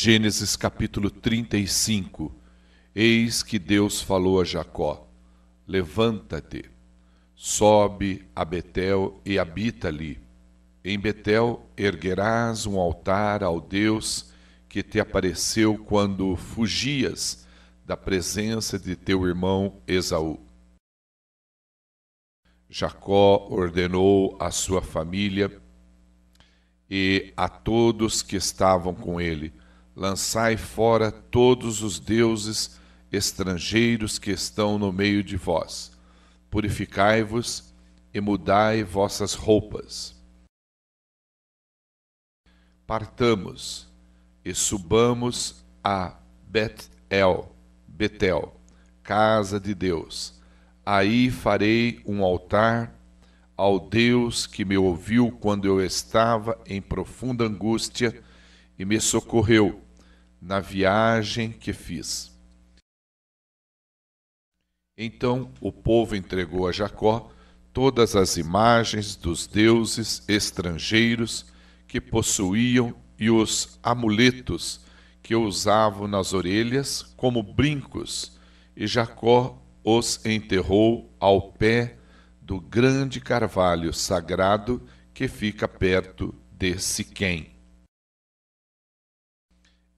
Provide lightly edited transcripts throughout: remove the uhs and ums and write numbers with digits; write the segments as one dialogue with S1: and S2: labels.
S1: Gênesis capítulo 35. Eis que Deus falou a Jacó: levanta-te, sobe a Betel e habita ali. Em Betel erguerás um altar ao Deus que te apareceu quando fugias da presença de teu irmão Esaú. Jacó ordenou à sua família e a todos que estavam com ele: lançai fora todos os deuses estrangeiros que estão no meio de vós. Purificai-vos e mudai vossas roupas. Partamos e subamos a Betel, casa de Deus. Aí farei um altar ao Deus que me ouviu quando eu estava em profunda angústia e me socorreu na viagem que fiz. Então o povo entregou a Jacó todas as imagens dos deuses estrangeiros que possuíam e os amuletos que usavam nas orelhas como brincos, e Jacó os enterrou ao pé do grande carvalho sagrado que fica perto de Siquém.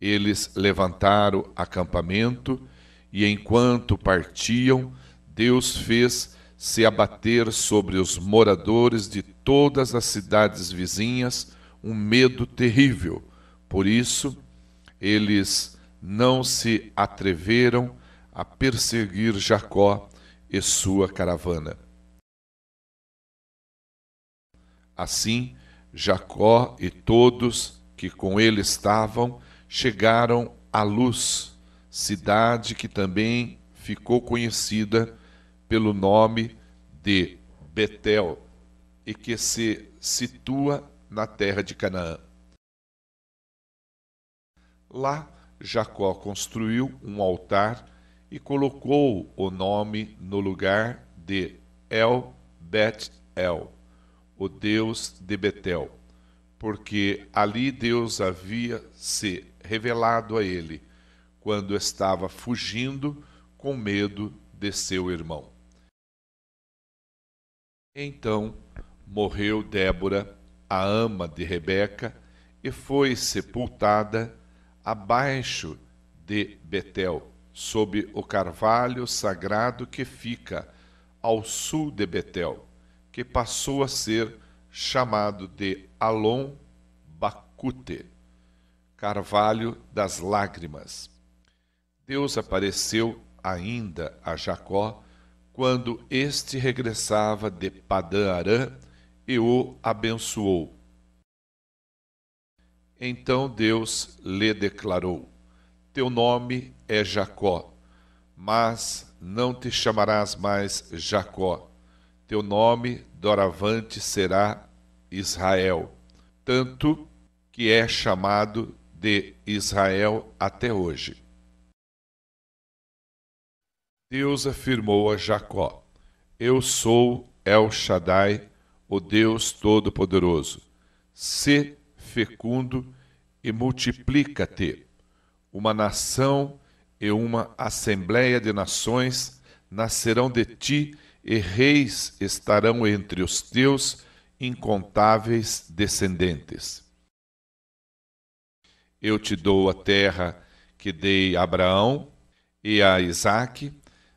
S1: Eles levantaram acampamento e, enquanto partiam, Deus fez se abater sobre os moradores de todas as cidades vizinhas um medo terrível. Por isso, eles não se atreveram a perseguir Jacó e sua caravana. Assim, Jacó e todos que com ele estavam chegaram à Luz, cidade que também ficou conhecida pelo nome de Betel e que se situa na terra de Canaã. Lá, Jacó construiu um altar e colocou o nome no lugar de El-Bet-El, o Deus de Betel, porque ali Deus havia se revelado a ele quando estava fugindo com medo de seu irmão. Então morreu Débora, a ama de Rebeca, e foi sepultada abaixo de Betel, sob o carvalho sagrado que fica ao sul de Betel, que passou a ser chamado de Alon-Bacute, carvalho das lágrimas. Deus apareceu ainda a Jacó quando este regressava de Padã-Arã e o abençoou. Então Deus lhe declarou: teu nome é Jacó, mas não te chamarás mais Jacó. Teu nome doravante será Israel, tanto que é chamado de Israel até hoje. Deus afirmou a Jacó: eu sou El Shaddai, o Deus Todo-Poderoso. Sê fecundo e multiplica-te. Uma nação e uma assembleia de nações nascerão de ti, e reis estarão entre os teus incontáveis descendentes. Eu te dou a terra que dei a Abraão e a Isaque,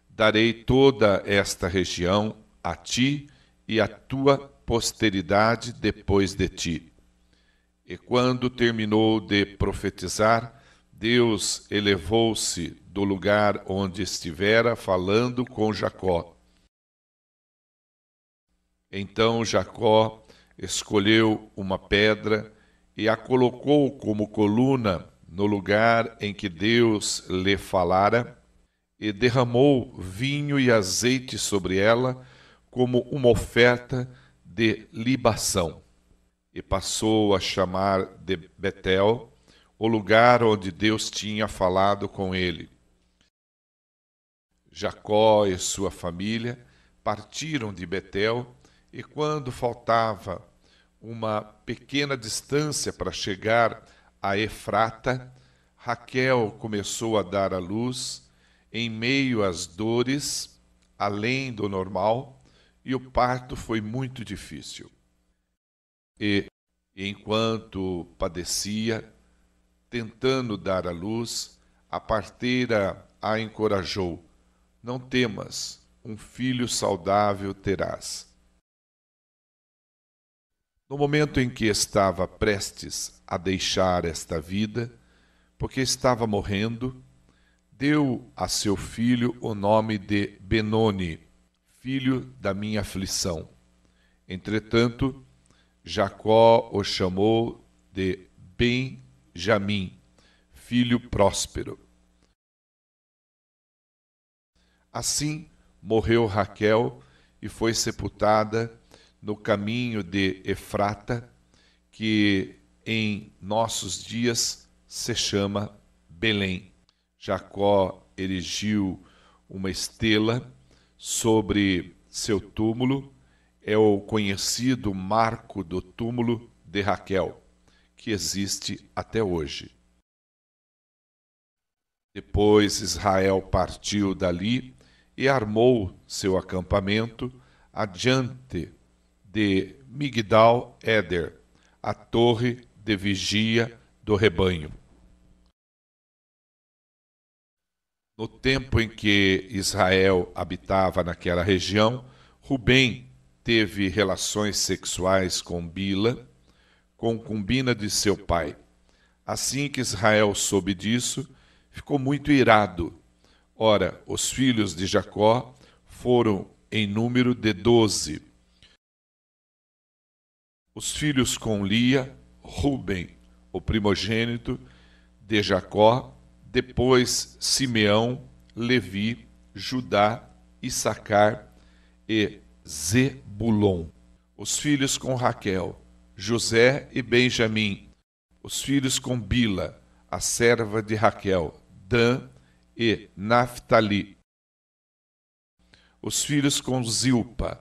S1: darei toda esta região a ti e à tua posteridade depois de ti. E quando terminou de profetizar, Deus elevou-se do lugar onde estivera falando com Jacó. Então Jacó escolheu uma pedra e a colocou como coluna no lugar em que Deus lhe falara, e derramou vinho e azeite sobre ela como uma oferta de libação. E passou a chamar de Betel o lugar onde Deus tinha falado com ele. Jacó e sua família partiram de Betel, e quando faltava uma pequena distância para chegar a Efrata, Raquel começou a dar à luz em meio às dores, além do normal, e o parto foi muito difícil. E, enquanto padecia, tentando dar à luz, a parteira a encorajou: não temas, um filho saudável terás. No momento em que estava prestes a deixar esta vida, porque estava morrendo, deu a seu filho o nome de Benoni, filho da minha aflição. Entretanto, Jacó o chamou de Benjamim, filho próspero. Assim morreu Raquel e foi sepultada no caminho de Efrata, que em nossos dias se chama Belém. Jacó erigiu uma estela sobre seu túmulo, é o conhecido marco do túmulo de Raquel, que existe até hoje. Depois Israel partiu dali e armou seu acampamento adiante de Migdal-Eder, a torre de vigia do rebanho. No tempo em que Israel habitava naquela região, Rubem teve relações sexuais com Bila, concubina de seu pai. Assim que Israel soube disso, ficou muito irado. Ora, os filhos de Jacó foram em número de 12. Os filhos com Lia, Ruben, o primogênito de Jacó, depois Simeão, Levi, Judá, Issacar e Zebulon. Os filhos com Raquel, José e Benjamim. Os filhos com Bila, a serva de Raquel, Dan e Naphtali. Os filhos com Zilpa,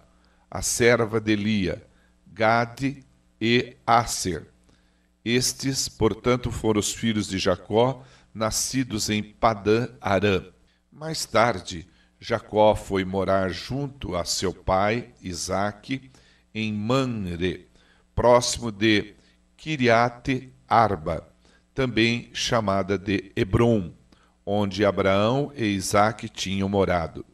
S1: a serva de Lia, Gade e Asser. Estes, portanto, foram os filhos de Jacó, nascidos em Padã-Arã. Mais tarde, Jacó foi morar junto a seu pai, Isaque, em Manre, próximo de Quiriate-Arba, também chamada de Hebrom, onde Abraão e Isaque tinham morado.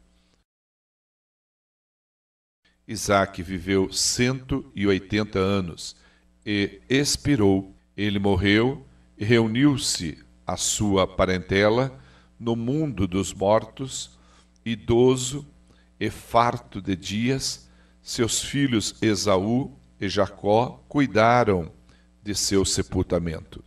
S1: Isaque viveu 180 anos e expirou. Ele morreu e reuniu-se a sua parentela no mundo dos mortos, idoso e farto de dias. Seus filhos Esaú e Jacó cuidaram de seu sepultamento.